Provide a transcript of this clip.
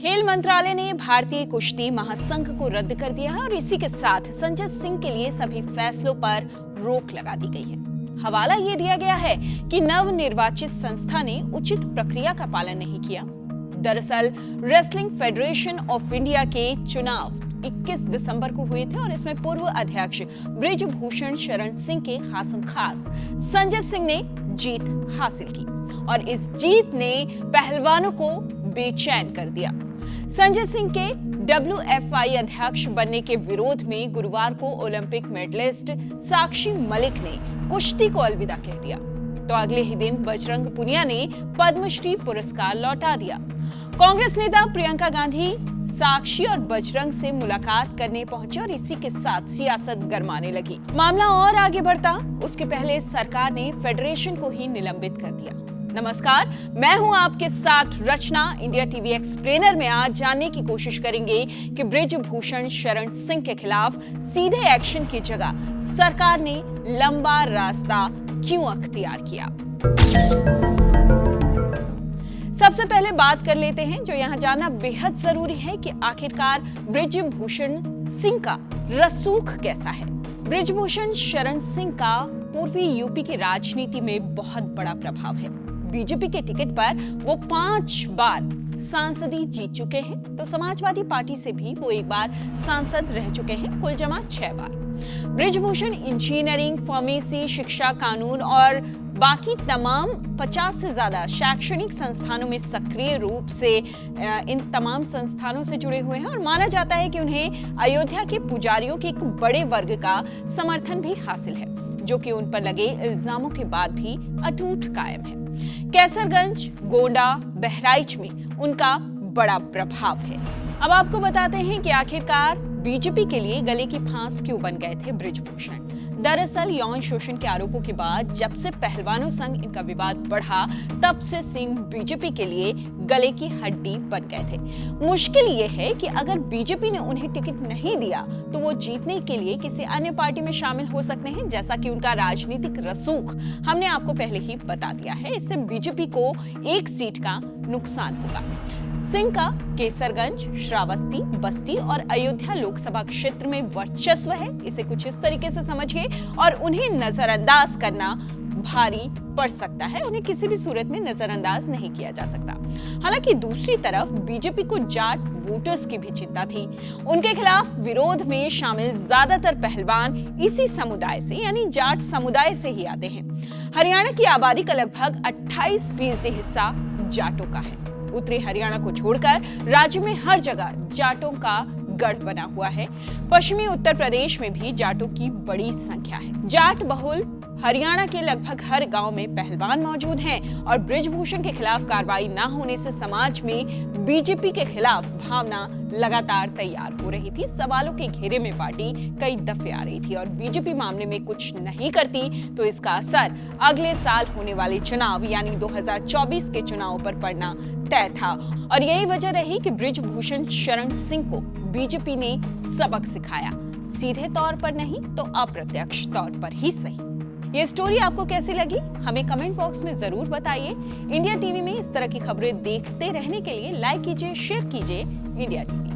खेल मंत्रालय ने भारतीय कुश्ती महासंघ को रद्द कर दिया है और इसी के साथ संजय सिंह के लिए सभी फैसलों पर रोक लगा दी गई है। हवाला ये दिया गया है कि नव निर्वाचित संस्था ने उचित प्रक्रिया का पालन नहीं किया। दरअसल रेसलिंग फेडरेशन ऑफ इंडिया के चुनाव 21 दिसंबर को हुए थे और इसमें पूर्व अध्यक्ष बृजभूषण शरण सिंह के खासमखास संजय सिंह ने जीत हासिल की और इस जीत ने पहलवानों को बेचैन कर दिया। संजय सिंह के WFI अध्यक्ष बनने के विरोध में गुरुवार को ओलंपिक मेडलिस्ट साक्षी मलिक ने कुश्ती को अलविदा कह दिया, तो अगले ही दिन बजरंग पुनिया ने पद्मश्री पुरस्कार लौटा दिया। कांग्रेस नेता प्रियंका गांधी साक्षी और बजरंग से मुलाकात करने पहुंचे और इसी के साथ सियासत गरमाने लगी। मामला और आगे बढ़ता उसके पहले सरकार ने फेडरेशन को ही निलंबित कर दिया। नमस्कार, मैं हूं आपके साथ रचना। इंडिया टीवी एक्सप्लेनर में आज जानने की कोशिश करेंगे कि बृजभूषण शरण सिंह के खिलाफ सीधे एक्शन की जगह सरकार ने लंबा रास्ता क्यों अख्तियार किया। सबसे पहले बात कर लेते हैं जो यहाँ जानना बेहद जरूरी है कि आखिरकार बृजभूषण सिंह का रसूख कैसा है। बृजभूषण शरण सिंह का पूर्वी यूपी की राजनीति में बहुत बड़ा प्रभाव है। बीजेपी के टिकट पर वो 5 बार सांसदी जीत चुके हैं, तो समाजवादी पार्टी से भी वो 1 बार सांसद रह चुके हैं, कुल जमा 6 बार। बृजभूषण इंजीनियरिंग, फार्मेसी, शिक्षा, कानून और बाकी तमाम 50 से ज्यादा शैक्षणिक संस्थानों में सक्रिय रूप से इन तमाम संस्थानों से जुड़े हुए हैं और माना जाता है कि उन्हें अयोध्या के पुजारियों के एक बड़े वर्ग का समर्थन भी हासिल है, जो कि उन पर लगे इल्जामों के बाद भी अटूट कायम है। कैसरगंज, गोंडा, बहराइच में उनका बड़ा प्रभाव है। अब आपको बताते हैं कि आखिरकार बीजेपी के लिए गले की फांस क्यों बन गए थे बृजभूषण। दरअसल यौन शोषण के आरोपों के बाद जब से पहलवानों संग इनका विवाद बढ़ा, तब से सिंह बीजेपी के लिए गले की हड्डी बन गए थे। मुश्किल ये है कि अगर बीजेपी ने उन्हें टिकट नहीं दिया तो वो जीतने के लिए किसी अन्य पार्टी में शामिल हो सकते हैं, जैसा कि उनका राजनीतिक रसूख हमने आपको पहले ही बता दिया है। इससे बीजेपी को 1 सीट का नुकसान होगा। सिंह का केसरगंज, श्रावस्ती, बस्ती और अयोध्या लोकसभा क्षेत्र में वर्चस्व है। इसे कुछ इस तरीके से समझिए और उन्हें नजरअंदाज करना भारी पड़ सकता है। उन्हें किसी भी सूरत में नजरअंदाज नहीं किया जा सकता। हालांकि दूसरी तरफ बीजेपी को जाट वोटर्स की भी चिंता थी। उनके खिलाफ विरोध में शामिल ज्यादातर पहलवान इसी समुदाय से यानी जाट समुदाय से ही आते हैं। हरियाणा की आबादी का लगभग 28% हिस्सा जाटों का है। उत्तरी हरियाणा को छोड़कर राज्य में हर जगह जाटों का गढ़ बना हुआ है। पश्चिमी उत्तर प्रदेश में भी जाटों की बड़ी संख्या है। जाट बहुल हरियाणा के लगभग हर गांव में पहलवान मौजूद हैं और बृजभूषण के खिलाफ कार्रवाई न होने से समाज में बीजेपी के खिलाफ भावना लगातार तैयार हो रही थी। सवालों के घेरे में पार्टी कई दफे आ रही थी और बीजेपी मामले में कुछ नहीं करती तो इसका असर अगले साल होने वाले चुनाव यानी 2024 के चुनाव पर पड़ना तय था और यही वजह रही कि बृजभूषण शरण सिंह को बीजेपी ने सबक सिखाया, सीधे तौर पर नहीं तो अप्रत्यक्ष तौर पर ही सही। ये स्टोरी आपको कैसी लगी हमें कमेंट बॉक्स में जरूर बताइए। इंडिया टीवी में इस तरह की खबरें देखते रहने के लिए लाइक कीजिए, शेयर कीजिए इंडिया टीवी।